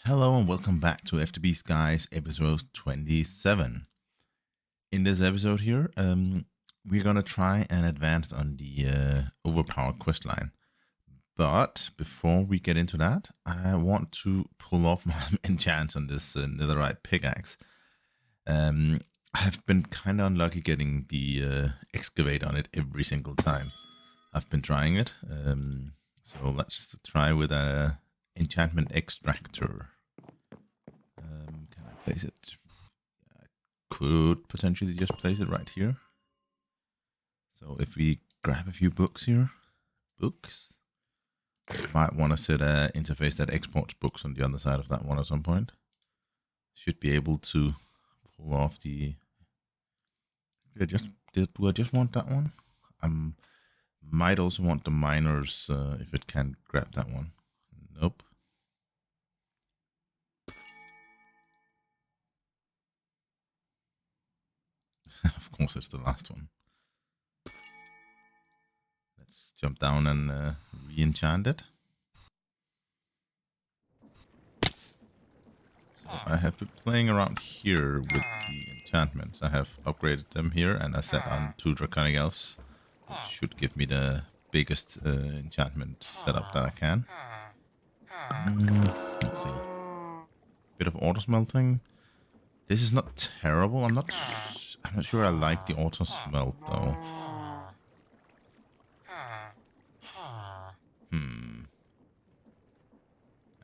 Hello and welcome back to FTB Skies episode 27. In this episode here, we're gonna try and advance on the Overpowered questline. But before we get into that, I want to pull off my enchants on this netherite pickaxe. I've been kind of unlucky getting the excavate on it every single time I've been trying it. So let's try with a enchantment extractor. Can I place it? I could potentially just place it right here. So if we grab a few books here, might want to set an interface that exports books on the other side of that one at some point. Should be able to pull off the. Do I just want that one? Might also want the miners if it can grab that one. Nope. Of course, it's the last one. Let's jump down and re-enchant it. So I have been playing around here with the enchantments. I have upgraded them here and I set on 2 Draconic Elves, which should give me the biggest enchantment setup that I can. Let's see. Bit of auto smelting. This is not terrible. I'm not sure I like the auto smelt though.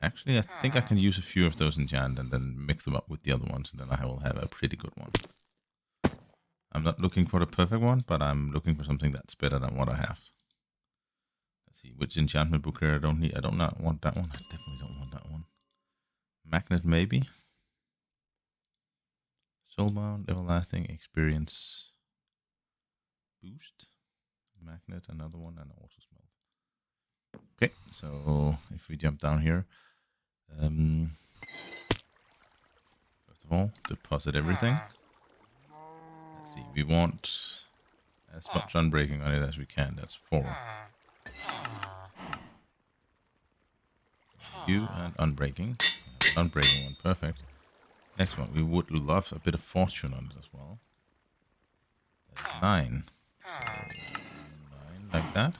Actually, I think I can use a few of those enchant and then mix them up with the other ones, and then I will have a pretty good one. I'm not looking for the perfect one, but I'm looking for something that's better than what I have. Let's see, which enchantment book here I don't need. I don't not want that one. I definitely don't want that one. Magnet, maybe. Soulbound, Everlasting, Experience, Boost. Magnet, another one, and Auto Smelt. Okay, so if we jump down here, first of all, deposit everything. Let's see, we want as much unbreaking on it as we can. That's 4. You and unbreaking. Unbreaking one, perfect. Next one, we would love a bit of fortune on it as well. That's 9. So 9 like that.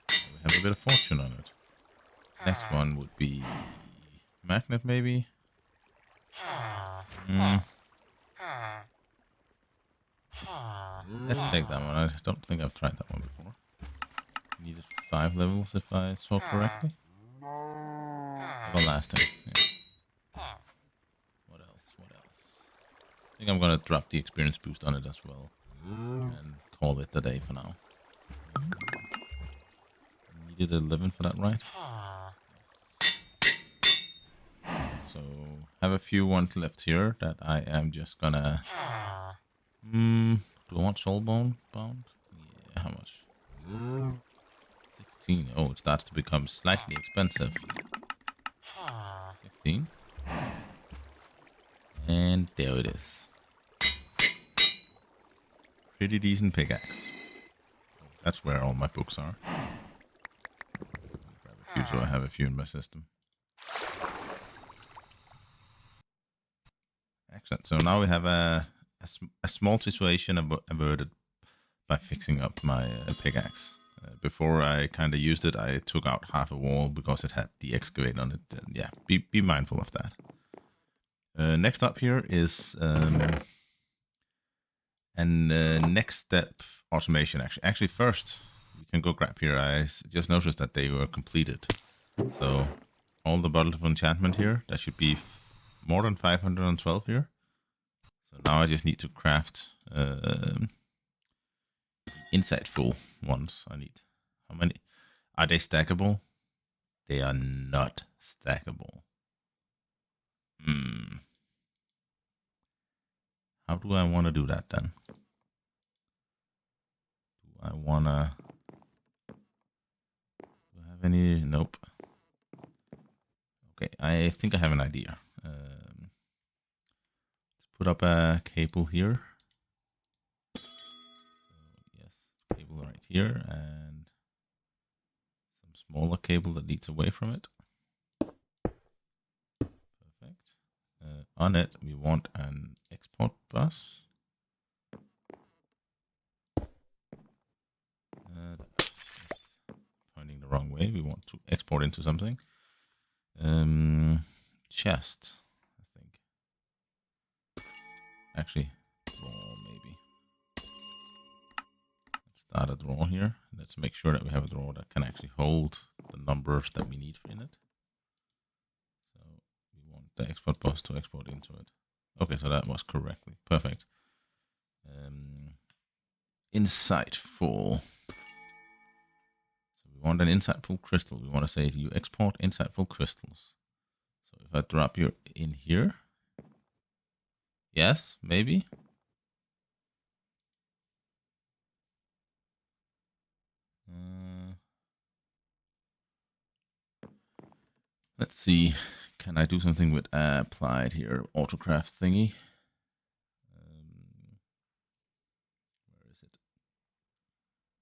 We have a bit of fortune on it. Next one would be magnet, maybe. Let's take that one. I don't think I've tried that one before. Needed 5 levels if I saw correctly. Everlasting. Yeah. What else? I think I'm gonna drop the experience boost on it as well and call it a day for now. Needed 11 for that, right? So have a few ones left here that I am just gonna. Do I want soulbound bound? Yeah, how much? 16. Oh, it starts to become slightly expensive. 16. And there it is. Pretty decent pickaxe. Oh, that's where all my books are. Grab a few so I have a few in my system. Excellent. So now we have a small situation averted by fixing up my pickaxe. Before I kind of used it, I took out half a wall because it had the excavate on it. And yeah, be mindful of that. Next up here is next step automation. Actually, first we can go grab here. I just noticed that they were completed. So all the bottles of enchantment here, that should be more than 512 here. So now I just need to craft insightful ones. I need how many? Are they stackable? They are not stackable. How do I want to do that then? Do I have any? Nope. Okay, I think I have an idea. Let's put up a cable here. So yes, cable right here and some smaller cable that leads away from it. on it, we want an export bus. Pointing the wrong way. We want to export into something. Chest, I think. Actually, draw maybe. Let's start a draw here. Let's make sure that we have a draw that can actually hold the numbers that we need in it. So we want the export bus to export into it. Okay, so that was correctly perfect. Insightful. So we want an insightful crystal. We want to say you export insightful crystals. So if I drop you in here, yes, maybe. Let's see. Can I do something with applied here? Autocraft thingy. Where is it?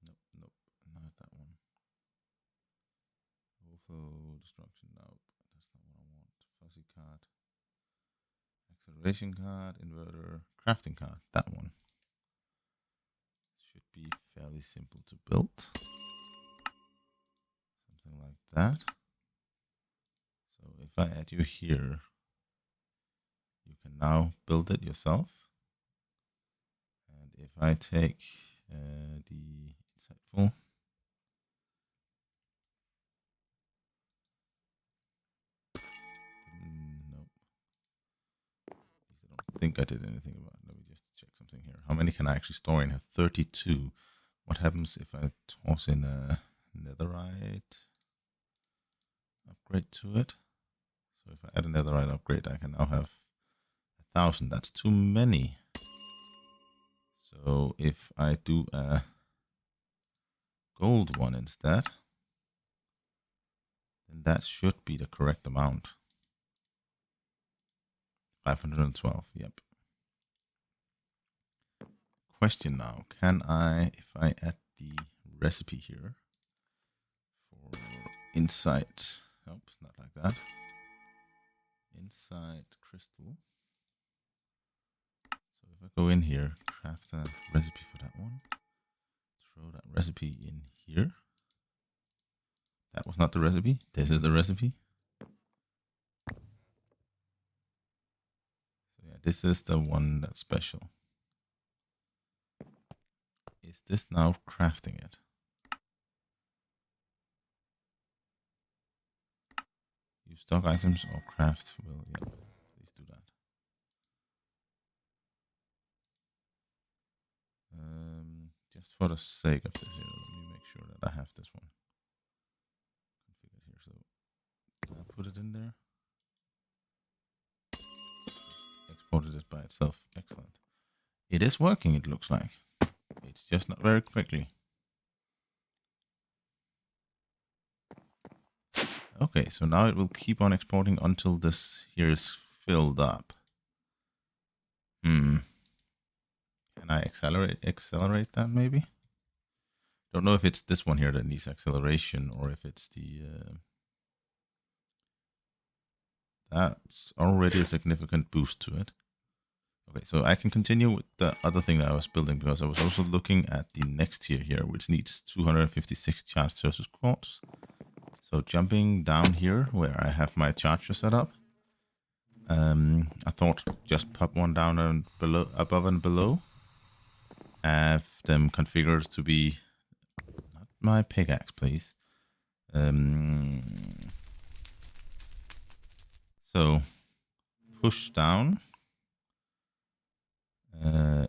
Nope, nope, not that one. Overflow, destruction, nope. That's not what I want. Fuzzy card. Acceleration card, inverter, crafting card. That one. Should be fairly simple to build. Something like that. So if I add you here, you can now build it yourself. And if I take the insightful, nope. I don't think I did anything about it. Let me just check something here. How many can I actually store in here? 32. What happens if I toss in a netherite upgrade to it? So if I add a netherite upgrade, I can now have 1,000. That's too many. So if I do a gold one instead, then that should be the correct amount. 512, yep. Question now, can I, if I add the recipe here for insight, nope, not like that. Insight crystal. So if I go in here, craft a recipe for that one, throw that recipe in here. That was not the recipe. This is the recipe. So yeah, this is the one that's special. Is this now crafting it? Use stock items or craft will, yeah, please do that. Just for the sake of this here, let me make sure that I have this one configured here. So can I put it in there? Exported it by itself. Excellent. It is working, it looks like. It's just not very quickly. Okay, so now it will keep on exporting until this here is filled up. Can I accelerate that maybe? Don't know if it's this one here that needs acceleration or if it's the... that's already a significant boost to it. Okay, so I can continue with the other thing that I was building because I was also looking at the next tier here, which needs 256 charged surface quartz. So jumping down here where I have my charger set up, I thought just pop one down and below, above and below. Have them configured to be not my pickaxe, please. So push down.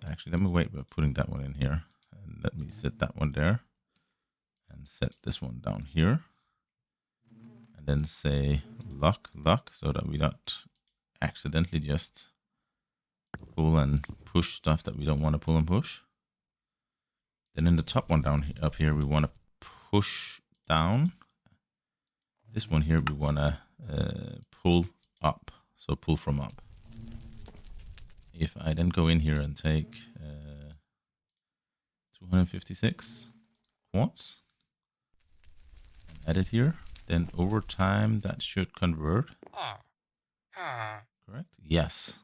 Actually, let me wait by putting that one in here, and let me set that one there, and set this one down here, and then say lock, so that we don't accidentally just pull and push stuff that we don't want to pull and push. Then in the top one down here, up here, we want to push down. This one here, we want to pull up, so pull from up. If I then go in here and take 256 quartz and add it here, then over time that should convert. correct? Yes.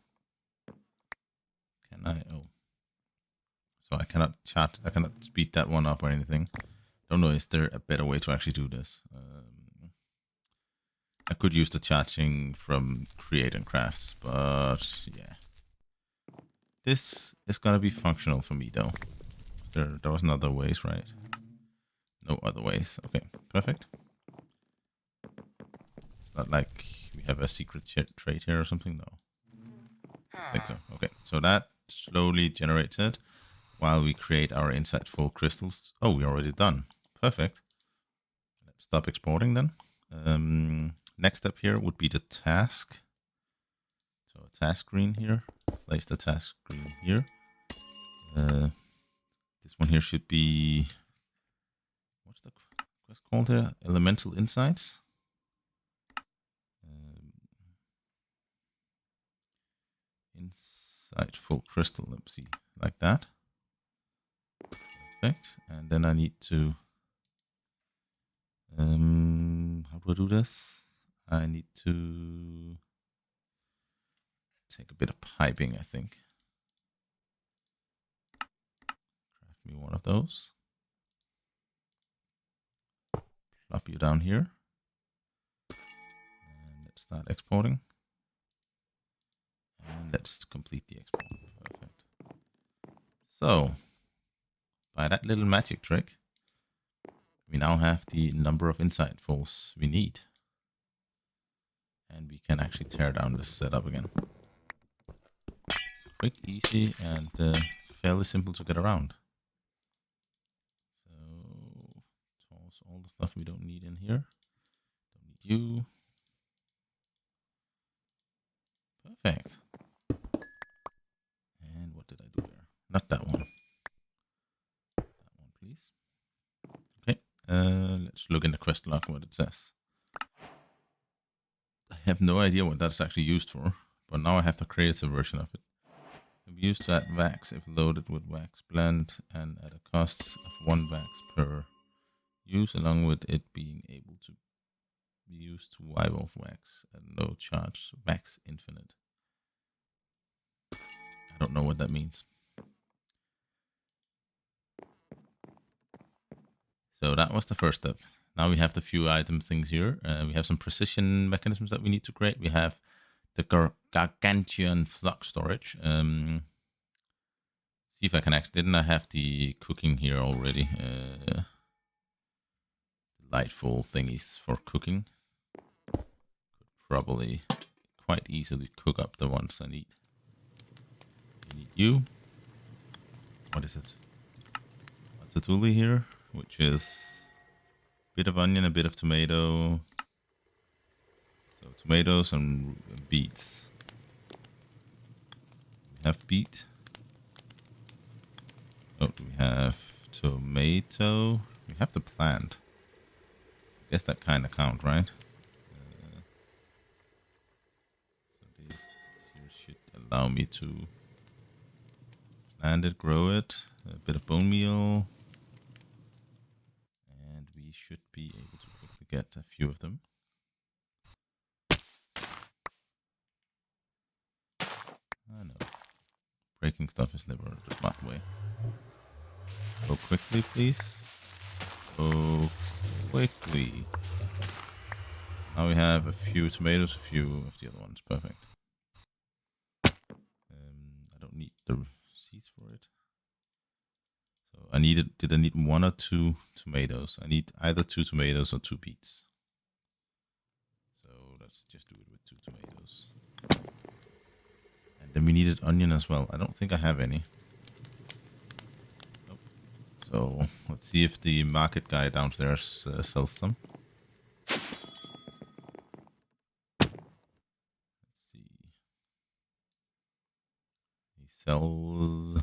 Can I? Oh. So I cannot chat. I cannot speed that one up or anything. Don't know. Is there a better way to actually do this? I could use the chatting from Create and Crafts, but yeah. This is gonna be functional for me though. There was no other ways, right? No other ways. Okay, perfect. It's not like we have a secret trait here or something. No, I think so. Okay, so that slowly generates it while we create our insightful crystals. Oh, we're already done. Perfect. Let's stop exporting then. Next step here would be the task. So a task screen here. Place the task screen here. This one here should be, what's the quest called here? Elemental Insights. Insightful crystal. Let's see, like that. Perfect. And then I need to, how do I do this? I need to take a bit of piping, I think. Craft me one of those. Plop you down here. And let's start exporting. And let's complete the export. Perfect. So, by that little magic trick, we now have the number of insightfuls we need. And we can actually tear down this setup again. Quick, easy, and fairly simple to get around. So, toss all the stuff we don't need in here. Don't need you. Perfect. And what did I do there? Not that one. That one, please. Okay, let's look in the quest log what it says. I have no idea what that's actually used for, but now I have to create a version of it. Can be used to add wax if loaded with wax blend and at a cost of 1 wax per use, along with it being able to be used to wipe off wax at no charge. Wax infinite. I don't know what that means. So that was the first step. Now we have the few item things here. We have some precision mechanisms that we need to create. We have the gargantuan flux storage. See if I can actually, didn't I have the cooking here already? Delightful thingies for cooking. Could probably quite easily cook up the ones I need. I need you. What is it? Ratatouille here, which is a bit of onion, a bit of tomato. So tomatoes and beets. We have beet. Oh, we have tomato. We have the plant. I guess that kind of count, right? So these here should allow me to plant it, grow it. A bit of bone meal. And we should be able to quickly get a few of them. I know. Breaking stuff is never the smart way. Go quickly, please. Go quickly. Now we have a few tomatoes, a few of the other ones. Perfect. I don't need the seeds for it. So I needed. Did I need 1 or 2 tomatoes? I need either 2 tomatoes or 2 beets. So let's just do it with 2 tomatoes. And then we needed onion as well. I don't think I have any. Nope. So let's see if the market guy downstairs sells some. Sells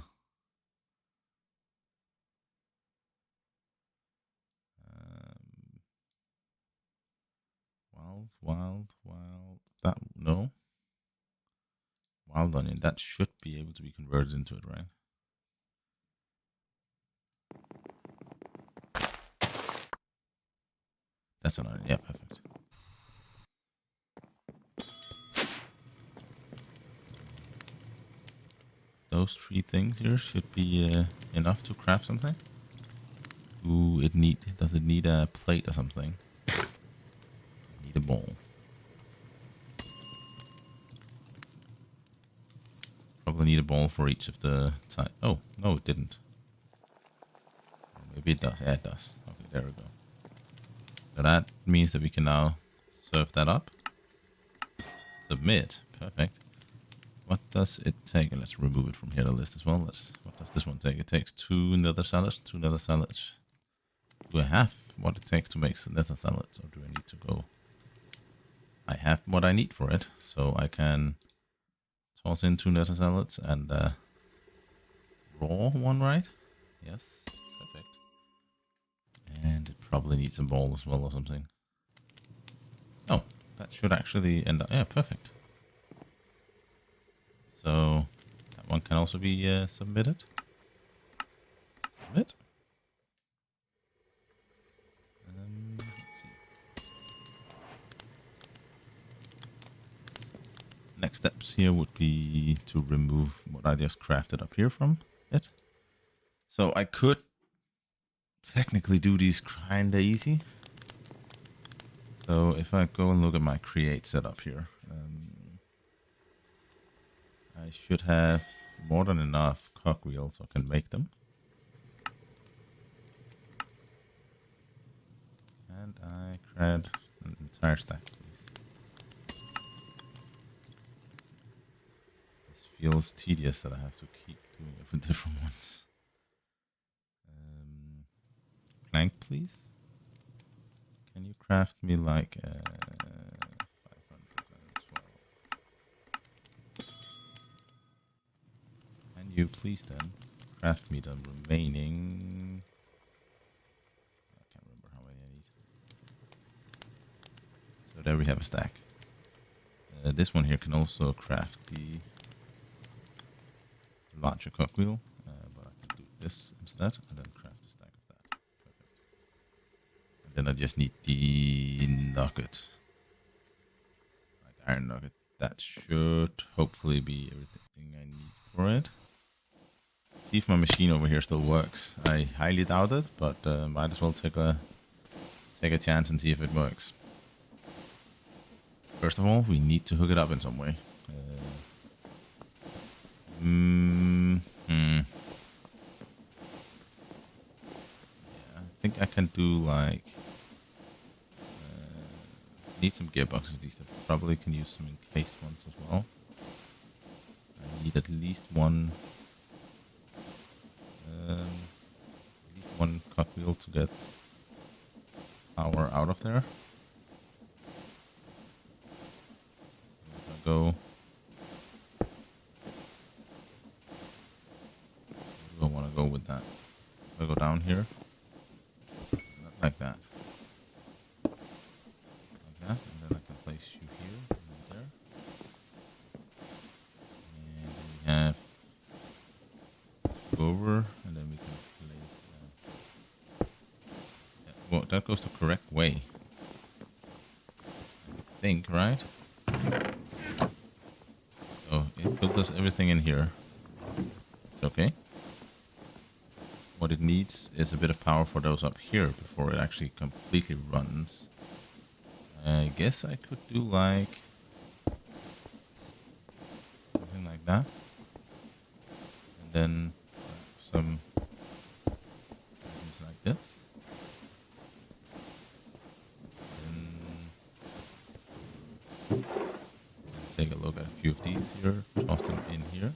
wild that no wild onion that should be able to be converted into it, right? That's an onion. Yeah, perfect. those 3 things here should be enough to craft something. Ooh, does it need a plate or something? Need a bowl. Probably need a bowl for each of the sides. Oh, no, it didn't. Maybe it does. Yeah, it does. Okay, there we go. So that means that we can now serve that up. Submit. Perfect. What does it take? Let's remove it from here, the list as well. What does this one take? It takes 2 nether salads. 2 nether salads. Do I have what it takes to make nether salads? Or do I need to go? I have what I need for it. So I can toss in 2 nether salads and raw one, right? Yes. Perfect. And it probably needs a bowl as well or something. Oh, that should actually end up... Yeah, perfect. So that one can also be submitted. Submit. Let's see. Next steps here would be to remove what I just crafted up here from it. So I could technically do these kinda easy. So if I go and look at my create setup here, I should have more than enough cogwheels so I can make them. And I create an entire stack, please. This feels tedious that I have to keep doing it with different ones. Plank, please. Can you craft me like 512? Can you please then craft me the remaining? I can't remember how many I need. So there we have a stack. This one here can also craft the larger cogwheel, but I can do this instead and then craft a stack of that. Perfect. And then I just need the nugget, like iron nugget. That should hopefully be everything I need for it. See if my machine over here still works. I highly doubt it, but might as well take a chance and see if it works. First of all, we need to hook it up in some way. Yeah, I think I can do like... need some gearboxes at least. I probably can use some encased ones as well. I need at least one... one cogwheel to get power out of there. So if I go... I want to go with that. If I go down here, like that. Like that, and then I can place you here and there. And then we have over, and then we can place... well, that goes the correct way. I think, right? So it filters everything in here. It's okay. What it needs is a bit of power for those up here before it actually completely runs. I guess I could do like something like that. And then some things like this. Then take a look at a few of these here, toss them in here.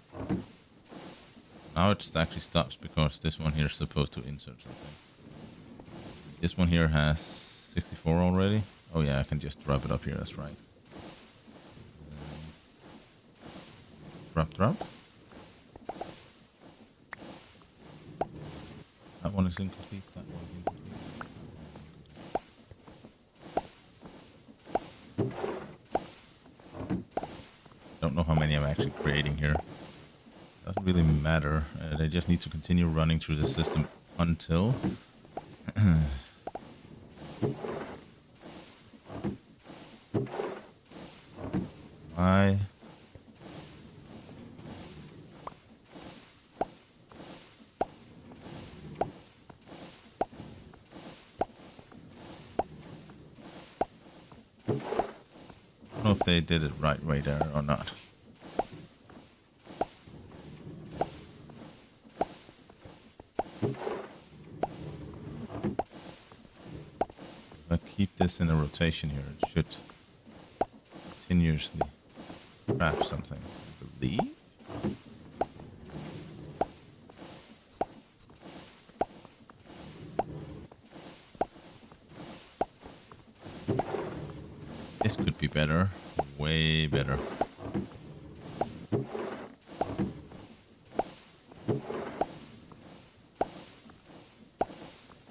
Now it actually stops because this one here is supposed to insert something. This one here has 64 already. Oh yeah, I can just drop it up here, that's right. Drop. That one is incomplete, that one is incomplete. Don't know how many I'm actually creating here. Doesn't really matter. They just need to continue running through the system until... Why? know if they did it right way there or not. If I keep this in a rotation here, it should continuously craft something, I believe. This could be better, way better.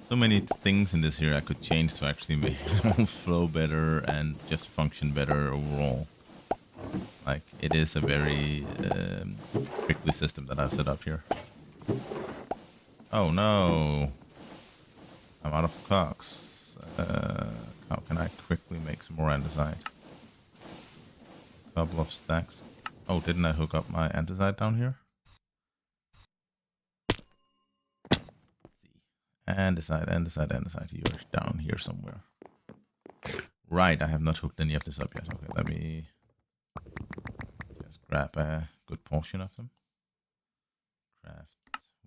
So many things in this here I could change to actually make it all flow better and just function better overall. Like, it is a very prickly system that I've set up here. Oh no! I'm out of cogs. How can I quickly make some more andesite? Couple of stacks. Oh, didn't I hook up my andesite down here? Andesite, andesite, andesite. You're down here somewhere. Right, I have not hooked any of this up yet. Okay, let me just grab a good portion of them. Craft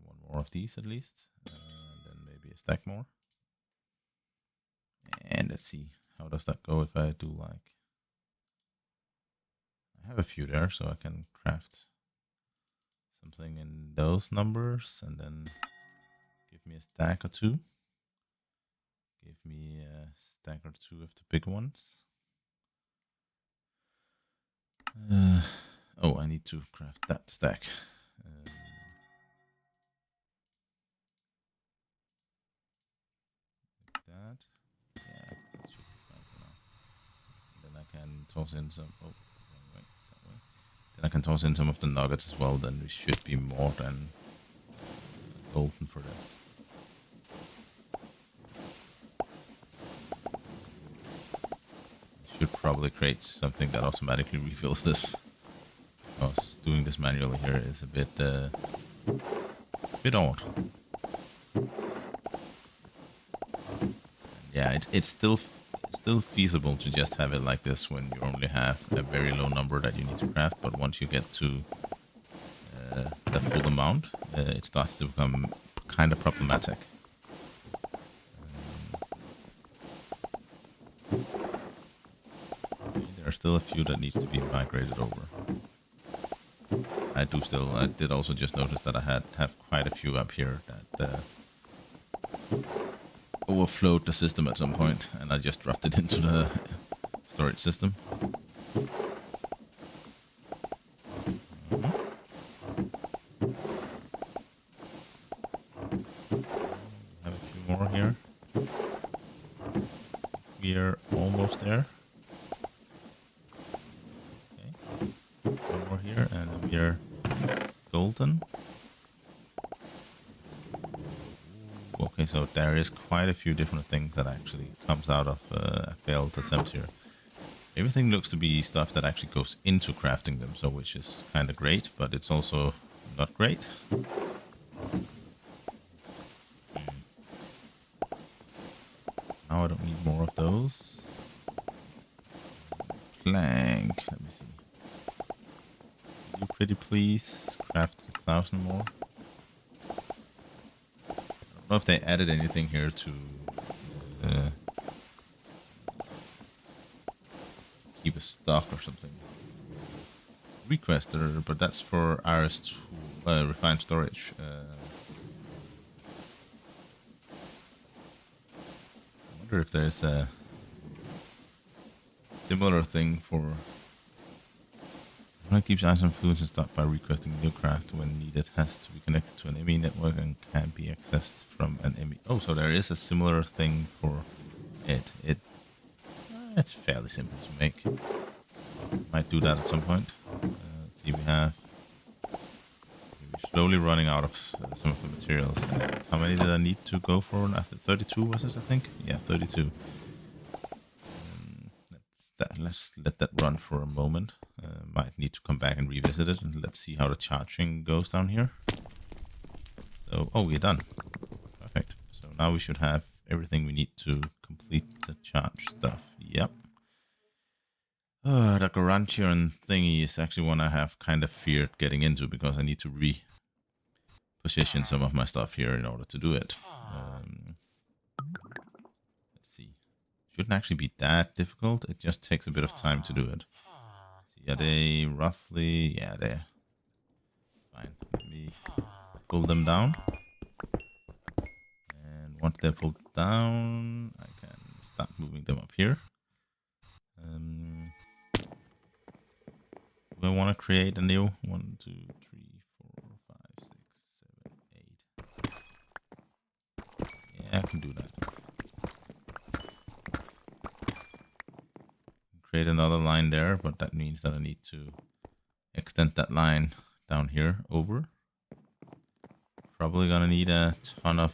one more of these at least. And then maybe a stack more. And let's see, how does that go if I do like... I have a few there, so I can craft something in those numbers and then give me a stack or two. Give me a stack or two of the big ones. Oh, I need to craft that stack. Like that. Yeah, that should be fine for now. And then I can toss in some... Oh, wrong way, that way. Then I can toss in some of the nuggets as well. Then we should be more than golden for this. Should probably create something that automatically refills this. Because doing this manually here is a bit odd. Yeah, it's still feasible to just have it like this when you only have a very low number that you need to craft. But once you get to the full amount, it starts to become kind of problematic. There are still a few that needs to be migrated over. I did also just notice that I have quite a few up here that overflowed the system at some point, and I just dropped it into the storage system. Have a few more here. We are almost there. Okay. One more here, and we are golden. Okay, so there is quite a few different things that actually comes out of a failed attempt here. Everything looks to be stuff that actually goes into crafting them, so which is kind of great, but it's also not great. Now I don't need more of those. Plank, let me see. You pretty please craft 1,000 more. I don't know if they added anything here to keep a stock or something. Requester, but that's for RS2 refined storage. I wonder if there's a similar thing for... When it keeps items and fluids in stock by requesting new craft when needed, has to be connected to an ME network and can be accessed from an ME. Oh, so there is a similar thing for it. It's fairly simple to make. Might do that at some point. Let's see, we're slowly running out of some of the materials. How many did I need to go for? After 32 was it, I think? Yeah, 32. Let's let that run for a moment. Might need to come back and revisit it, and let's see how the charging goes down here. So, oh, we're done. Perfect. So now we should have everything we need to complete the charge stuff. Yep. The Garantian thingy is actually one I have kind of feared getting into because I need to reposition some of my stuff here in order to do it. Let's see. Shouldn't actually be that difficult. It just takes a bit of time to do it. See, are they roughly? Yeah, they're fine. Let me pull them down. And once they're pulled down, I can start moving them up here. Do I want to create a new 1, 2, 3, 4, 5, 6, 7, 8? Yeah, I can do that. Create another line there, but that means that I need to extend that line down here over. Probably gonna need a ton of...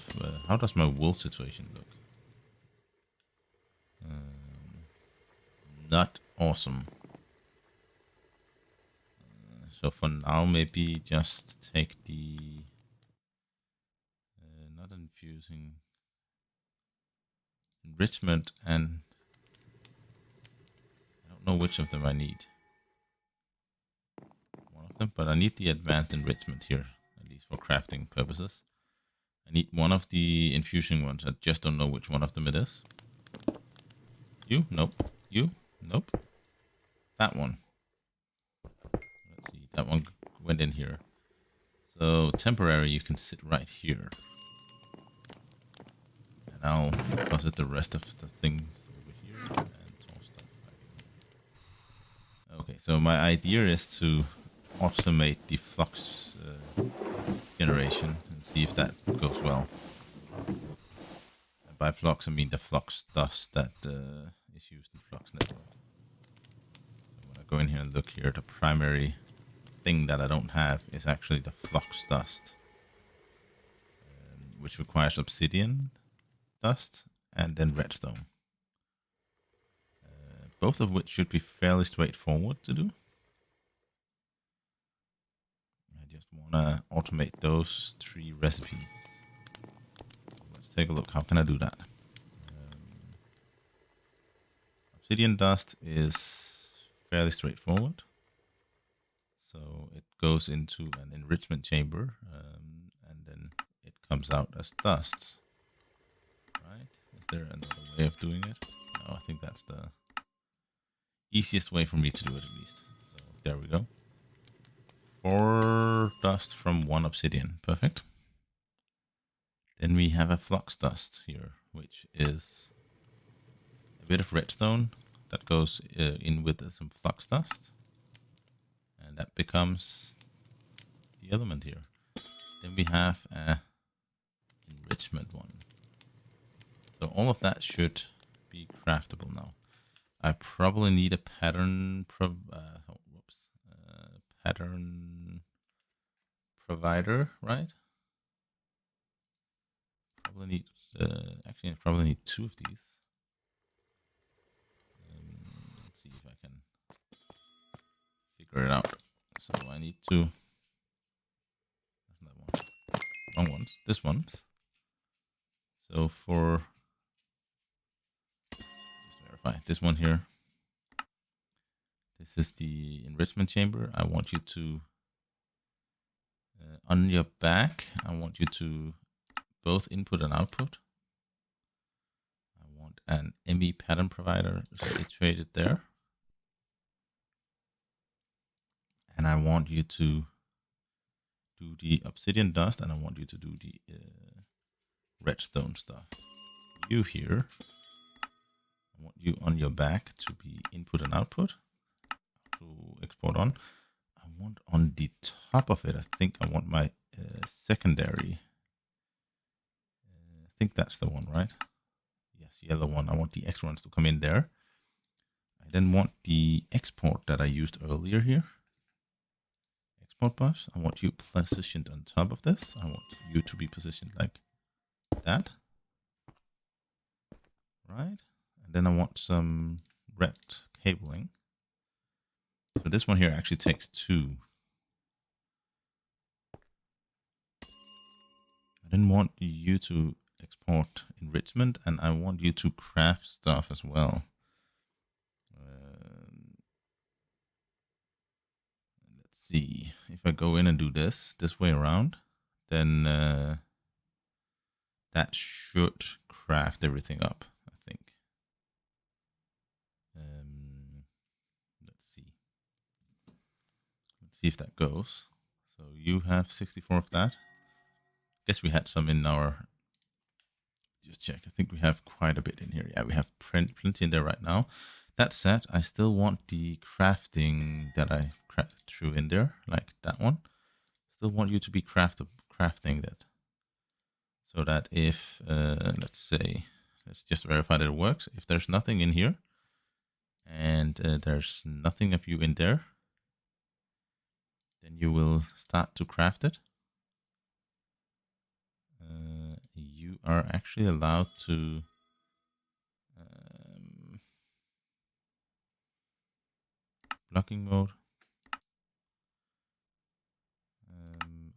how does my wool situation look? Not awesome. So for now, maybe just take the... not infusing... enrichment and... I don't know which of them I need. One of them, but I need the advanced enrichment here, at least for crafting purposes. I need one of the infusing ones. I just don't know which one of them it is. You? Nope. You? Nope. That one. Let's see. That one went in here. So temporary, you can sit right here. And I'll deposit the rest of the things over here and toss that back in. Okay, so my idea is to automate the flux generation and see if that goes well. And by flux, I mean the flux dust that is used in Flux Network. So when I go in here and look here, the primary thing that I don't have is actually the flux dust, which requires obsidian dust and then redstone. Both of which should be fairly straightforward to do. I just want to automate those 3 recipes. Let's take a look. How can I do that? Obsidian dust is fairly straightforward. So it goes into an enrichment chamber, and then it comes out as dust. Right? Is there another way of doing it? No, I think that's the easiest way for me to do it, at least. So there we go. 4 dust from 1 obsidian. Perfect. Then we have a flux dust here, which is a bit of redstone that goes in with some flux dust. And that becomes the element here. Then we have a enrichment one. So all of that should be craftable now. I probably need a pattern pattern provider, right? Probably need actually I probably need 2 of these. Let's see if I can figure it out. So I need to... That's not one. Wrong ones. This one's. So for... Just verify. This one here. This is the enrichment chamber. I want you to... on your back, I want you to both input and output. I want an ME pattern provider situated there. And I want you to do the obsidian dust, and I want you to do the redstone stuff. You here, I want you on your back to be input and output to export on. I want on the top of it, I think I want my secondary. I think that's the one, right? Yes, yellow one. I want the extra ones to come in there. I then want the export that I used earlier here. Export bus. I want you positioned on top of this. I want you to be positioned like that. Right? And then I want some wrapped cabling. So this one here actually takes 2. I didn't want you to export enrichment, and I want you to craft stuff as well. if I go in and do this way around, then that should craft everything up, I think. Let's see. Let's see if that goes. So you have 64 of that. Guess we had some in our... Just check. I think we have quite a bit in here. Yeah, we have plenty in there right now. That said, I still want the crafting that I threw in there, like that one. Still want you to be crafting that. So that if, let's say, let's just verify that it works. If there's nothing in here, and there's nothing of you in there, then you will start to craft it. You are actually allowed to blocking mode.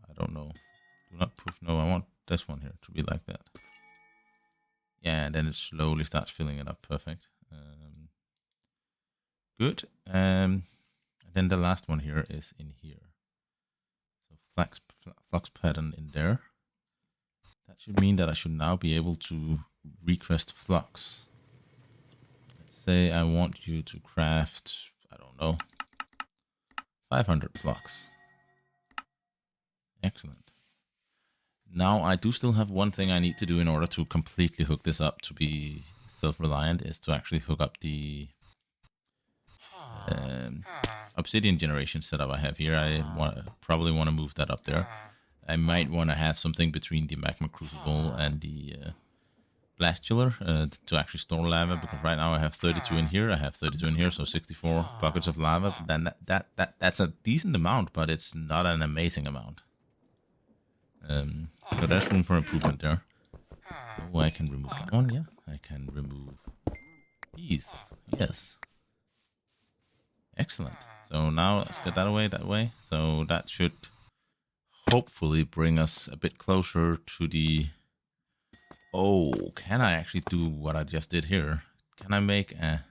I don't know. Do not push. No, I want this one here to be like that. Yeah, and then it slowly starts filling it up. Perfect. Good. And then the last one here is in here. So flux pattern in there. That should mean that I should now be able to request flux. Let's say I want you to craft, I don't know, 500 flux. Excellent. Now I do still have one thing I need to do in order to completely hook this up to be self-reliant, is to actually hook up the obsidian generation setup I have here. I probably want to move that up there. I might want to have something between the magma crucible and the blastular to actually store lava, because right now I have 32 in here. I have 32 in here, so 64 buckets of lava. But then that's a decent amount, but it's not an amazing amount. So there's room for improvement there. Oh, I can remove that one. Yeah, I can remove these. Yes. Excellent. So now let's get that away that way. So that should hopefully bring us a bit closer to the... Oh, can I actually do what I just did here? Can I make a...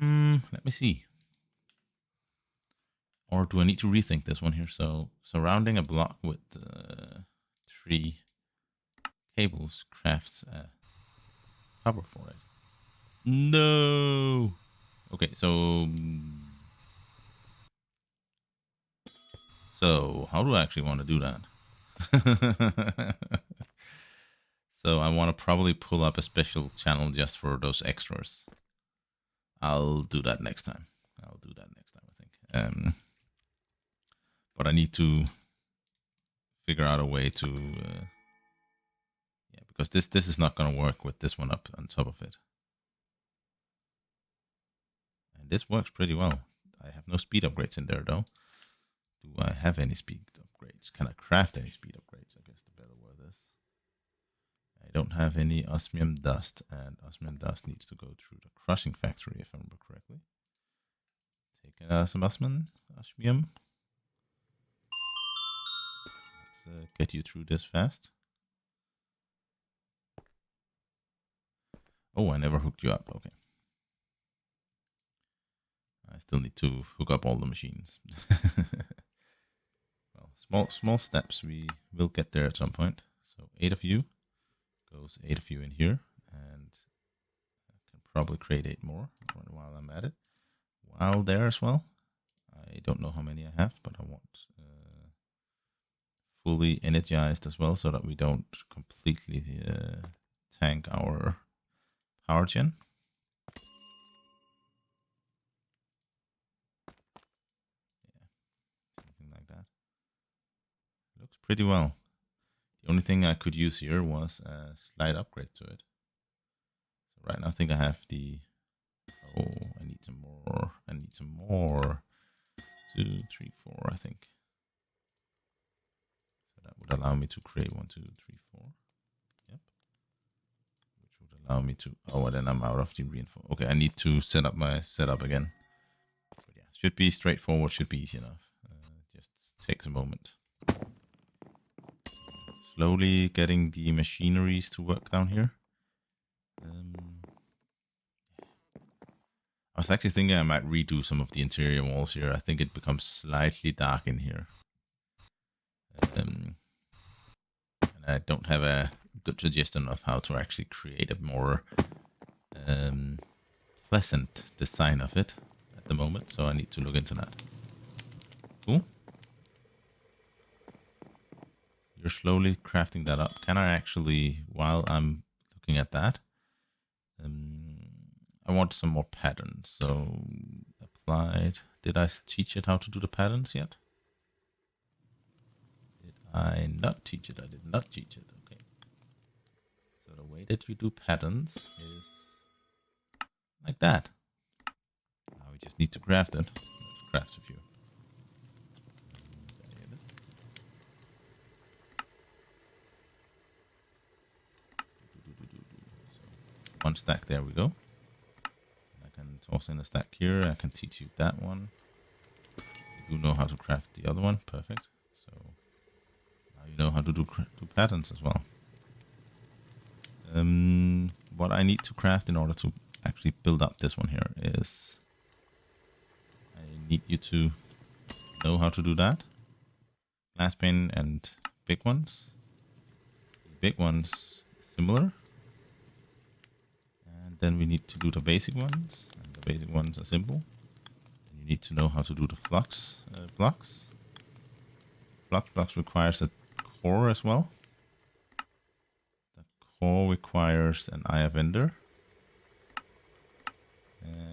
let me see. Or do I need to rethink this one here? So surrounding a block with 3 cables crafts a cover for it. No! Okay, so how do I actually want to do that? So I want to probably pull up a special channel just for those extras. I'll do that next time. I think. But I need to figure out a way to... yeah, because this is not going to work with this one up on top of it. And this works pretty well. I have no speed upgrades in there, though. Do I have any speed upgrades? Can I craft any speed upgrades? I guess the better word is. I don't have any osmium dust, and osmium dust needs to go through the crushing factory, if I remember correctly. Take some osmium. Let's get you through this fast. Oh, I never hooked you up. Okay. I still need to hook up all the machines. Well, small steps. We will get there at some point. So 8 of you. Goes 8 of you in here. And I can probably create 8 more while I'm at it. While there as well. I don't know how many I have, but I want fully energized as well, so that we don't completely tank our power gen. Yeah, something like that. Looks pretty well. The only thing I could use here was a slight upgrade to it. So right now I think I have the... Oh, I need some more. 2, 3, 4, I think. So that would allow me to create 1, 2, 3, 4. Yep. Which would allow me to... Oh, and then I'm out of the reinforcement. Okay, I need to set up my setup again. But yeah, should be straightforward, should be easy enough. Just takes a moment. Slowly getting the machineries to work down here. I was actually thinking I might redo some of the interior walls here. I think it becomes slightly dark in here. And I don't have a good suggestion of how to actually create a more pleasant design of it at the moment, so I need to look into that. Cool. You're slowly crafting that up. Can I actually, while I'm looking at that, I want some more patterns. So applied. Did I teach it how to do the patterns yet? Did I not teach it? I did not teach it. Okay. So the way that you do patterns is like that. Now we just need to craft it. Let's craft a few. So one stack, there we go. I can toss in a stack here. I can teach you that one. You know how to craft the other one. Perfect. So now you know how to do patterns as well. What I need to craft in order to actually build up this one here is I need you to know how to do that. Glass pane and big ones. The big ones similar. And then we need to do the basic ones. And the basic ones are simple. And you need to know how to do the flux blocks. Flux blocks requires a core as well. The core requires an eye of ender.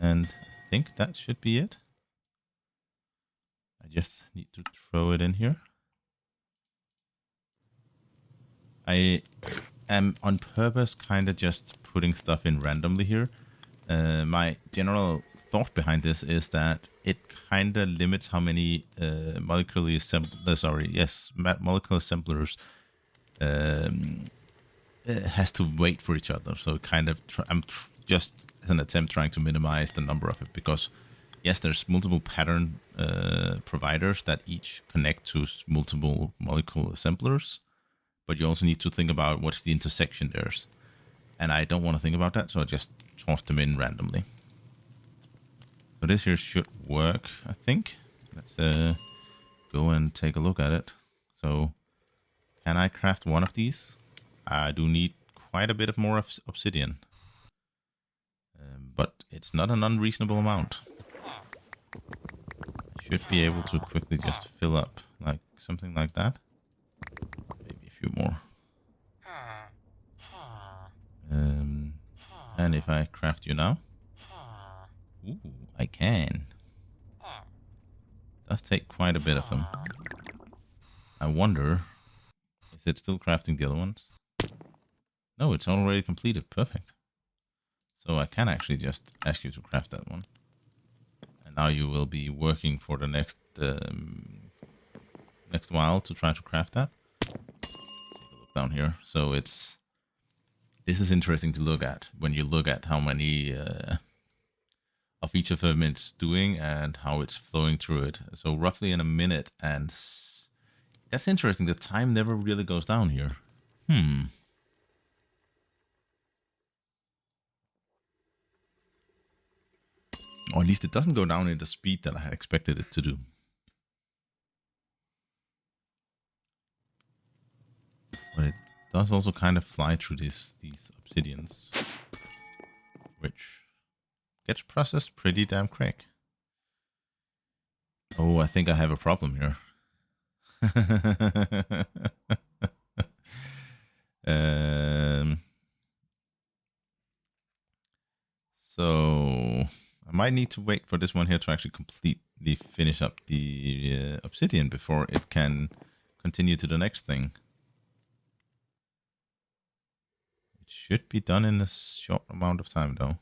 And I think that should be it. I just need to throw it in here. I am on purpose kind of just putting stuff in randomly here. My general thought behind this is that it kind of limits how many molecular assemblers has to wait for each other. So kind of I'm just as an attempt trying to minimize the number of it, because yes, there's multiple pattern providers that each connect to multiple molecule assemblers, but you also need to think about what's the intersection there's. And I don't want to think about that, so I just toss them in randomly. So this here should work, I think. Let's go and take a look at it. So can I craft one of these? I do need quite a bit of more obsidian. But it's not an unreasonable amount. I should be able to quickly just fill up, like something like that. Maybe a few more. And if I craft you now, ooh, I can. Does take quite a bit of them. I wonder, is it still crafting the other ones? No, it's already completed. Perfect. So I can actually just ask you to craft that one. And now you will be working for the next while to try to craft that. Take a look down here. So this is interesting to look at when you look at how many of each of them it's doing and how it's flowing through it. So roughly in a minute, and that's interesting. The time never really goes down here. Or at least it doesn't go down in the speed that I had expected it to do. But it does also kind of fly through these obsidians, which gets processed pretty damn quick. Oh, I think I have a problem here. So I might need to wait for this one here to actually completely finish up the obsidian before it can continue to the next thing. It should be done in a short amount of time, though.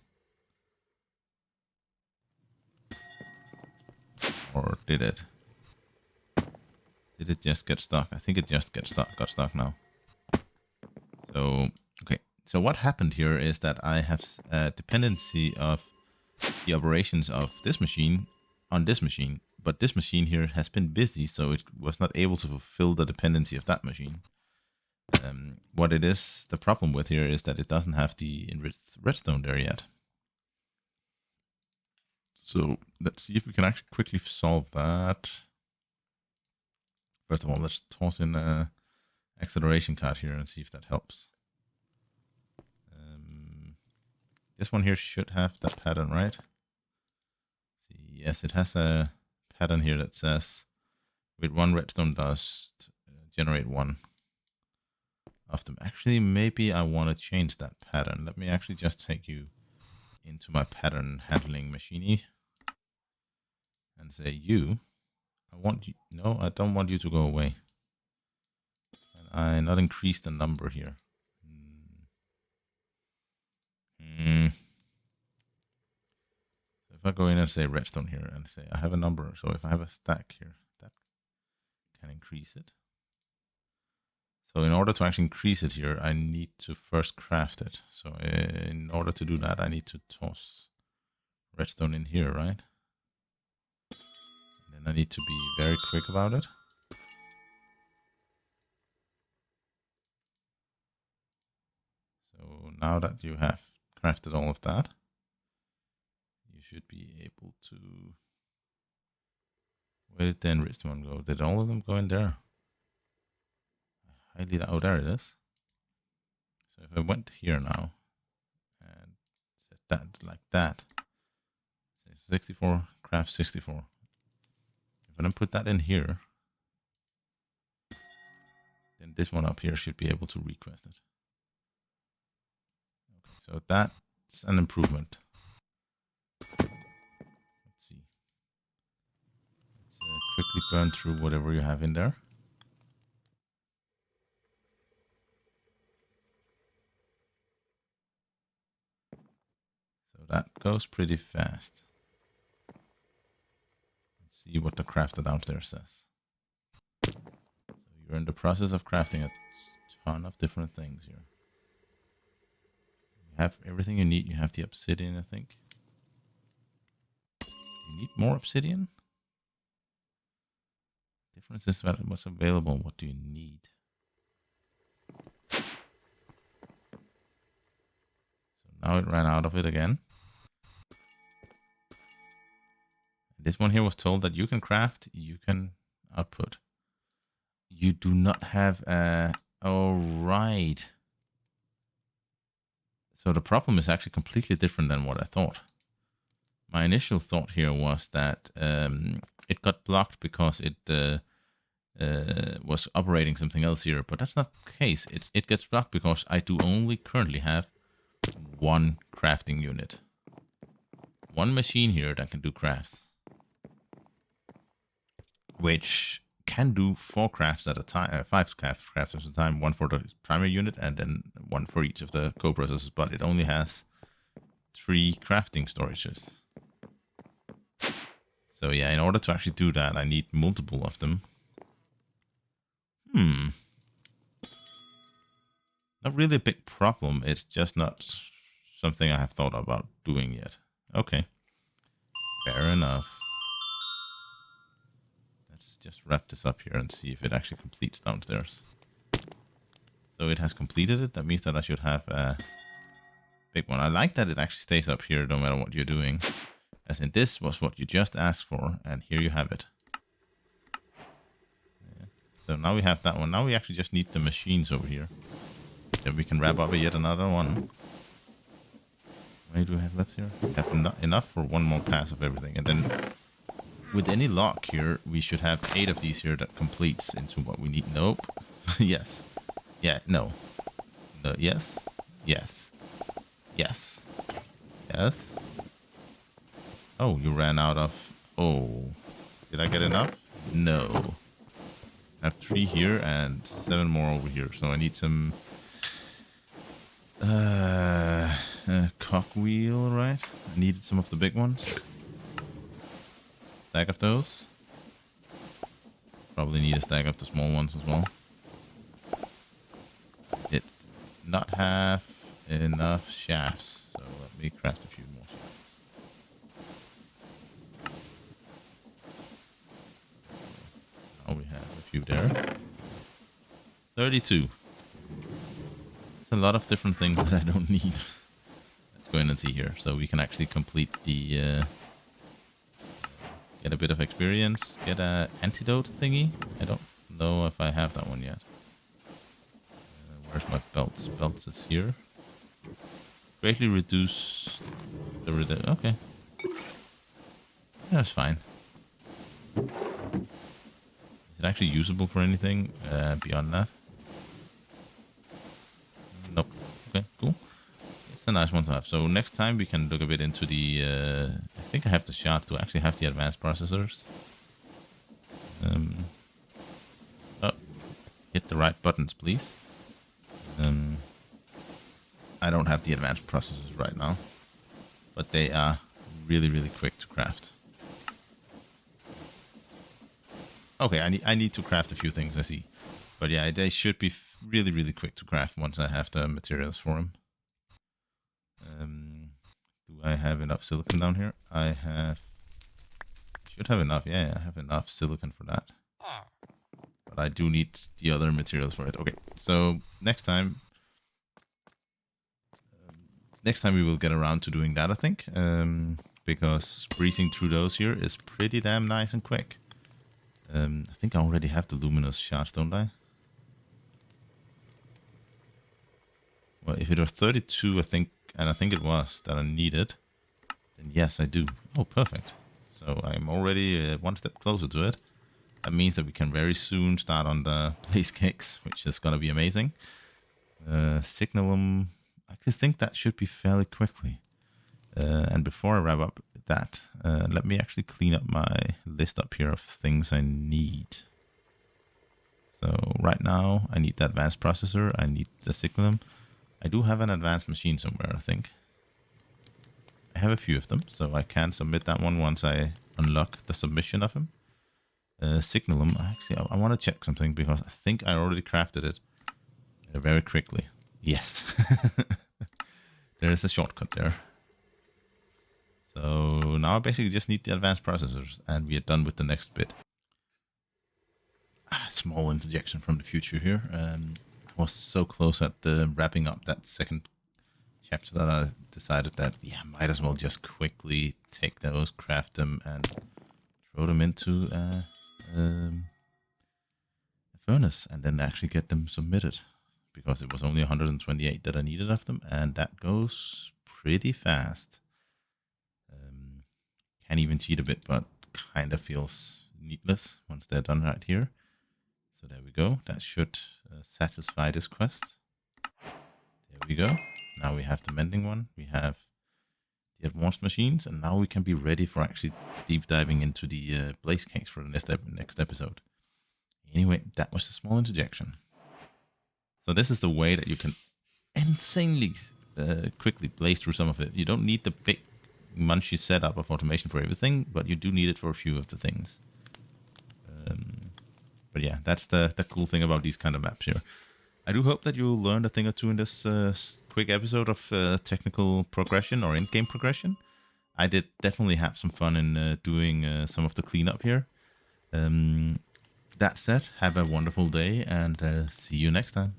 Or did it? Did it just get stuck? I think it just got stuck now. So, okay. So what happened here is that I have a dependency of the operations of this machine on this machine. But this machine here has been busy, so it was not able to fulfill the dependency of that machine. What it is, the problem with here is that it doesn't have the enriched redstone there yet. So let's see if we can actually quickly solve that. First of all, let's toss in a acceleration card here and see if that helps. This one here should have that pattern, right? See, yes, it has a pattern here that says with 1 redstone dust, generate 1 of them. Actually, maybe I want to change that pattern. Let me actually just take you into my pattern handling machine and say, I want you, no, I don't want you to go away. And I not increase the number here. So if I go in and say redstone here and say I have a number, so if I have a stack here, that can increase it. So in order to actually increase it here, I need to first craft it. So in order to do that, I need to toss redstone in here, right? And then I need to be very quick about it. So now that you have crafted all of that, you should be able to... Where did the enriched one go? Did all of them go in there? Oh, there it is. So if I went here now and set that like that, 64, craft 64. If I don't put that in here, then this one up here should be able to request it. Okay, so that's an improvement. Let's see. Let's quickly burn through whatever you have in there. So that goes pretty fast. Let's see what the crafter downstairs says. So you're in the process of crafting a ton of different things here. You have everything you need. You have the obsidian, I think. You need more obsidian? Difference is what's available. What do you need? So now it ran out of it again. This one here was told that you can craft, you can output. You do not have a... Oh, right. So the problem is actually completely different than what I thought. My initial thought here was that it got blocked because it was operating something else here, but that's not the case. It gets blocked because I do only currently have one crafting unit. One machine here that can do crafts. Which can do 4 crafts at a time, 5 crafts at a time, 1 for the primary unit and then 1 for each of the co-processors, but it only has 3 crafting storages. So yeah, in order to actually do that, I need multiple of them. Not really a big problem, it's just not something I have thought about doing yet. Okay, fair enough. Just wrap this up here and see if it actually completes downstairs. So it has completed it. That means that I should have a big one. I like that it actually stays up here no matter what you're doing. As in, this was what you just asked for, and here you have it. Yeah. So now we have that one. Now we actually just need the machines over here. So we can wrap up yet another one. How many do we have left here? We have enough for 1 more pass of everything. And then with any lock here, we should have 8 of these here that completes into what we need. Nope. Yes. Yeah, no. No. Yes. Yes. Yes. Yes. Oh, you ran out of... Oh. Did I get enough? No. I have 3 here and 7 more over here. So I need some... cogwheel, right? I needed some of the big ones. Stack of those. Probably need a stack of the small ones as well. It's not have enough shafts, so let me craft a few more shafts. Now we have a few there. 32. It's a lot of different things that I don't need. Let's go in and see here, so we can actually complete the get a bit of experience, get a antidote thingy. I don't know if I have that one yet. Where's my belts? Belts is here. Greatly reduce the okay. That's fine. Is it actually usable for anything beyond that? Nope. Okay, cool. It's a nice one to have. So next time we can look a bit into the... I think I have the shot to actually have the advanced processors. Oh, hit the right buttons, please. I don't have the advanced processors right now, but they are really, really quick to craft. Okay, I need to craft a few things, I see. But yeah, they should be really, really quick to craft once I have the materials for them. Do I have enough silicon down here? I should have enough. Yeah, I have enough silicon for that. But I do need the other materials for it. Okay, so next time we will get around to doing that, I think. Because breezing through those here is pretty damn nice and quick. I think I already have the luminous shards, don't I? Well, if it was 32, I think it was that I needed, then yes, I do. Oh, perfect. So I'm already one step closer to it. That means that we can very soon start on the blaze cakes, which is going to be amazing. Signal them. I actually think that should be fairly quickly. And before I wrap up that, let me actually clean up my list up here of things I need. So right now, I need the advanced processor. I need the signalum. I do have an advanced machine somewhere, I think. I have a few of them, so I can submit that one once I unlock the submission of him. Signalum, actually, I want to check something because I think I already crafted it very quickly. Yes. There is a shortcut there. So now I basically just need the advanced processors and we are done with the next bit. Small interjection from the future here. I was so close at wrapping up that second chapter that I decided that, yeah, might as well just quickly take those, craft them, and throw them into a furnace and then actually get them submitted. Because it was only 128 that I needed of them, and that goes pretty fast. Can even cheat a bit, but kind of feels needless once they're done right here. So there we go. That should satisfy this quest. There we go. Now we have the mending one. We have the advanced machines, and now we can be ready for actually deep diving into the blaze cakes for the next episode. Anyway, that was a small interjection. So this is the way that you can insanely quickly blaze through some of it. You don't need the big munchy setup of automation for everything, but you do need it for a few of the things. But yeah, that's the cool thing about these kind of maps here. I do hope that you learned a thing or two in this quick episode of technical progression or in-game progression. I did definitely have some fun in doing some of the cleanup here. That said, have a wonderful day and see you next time.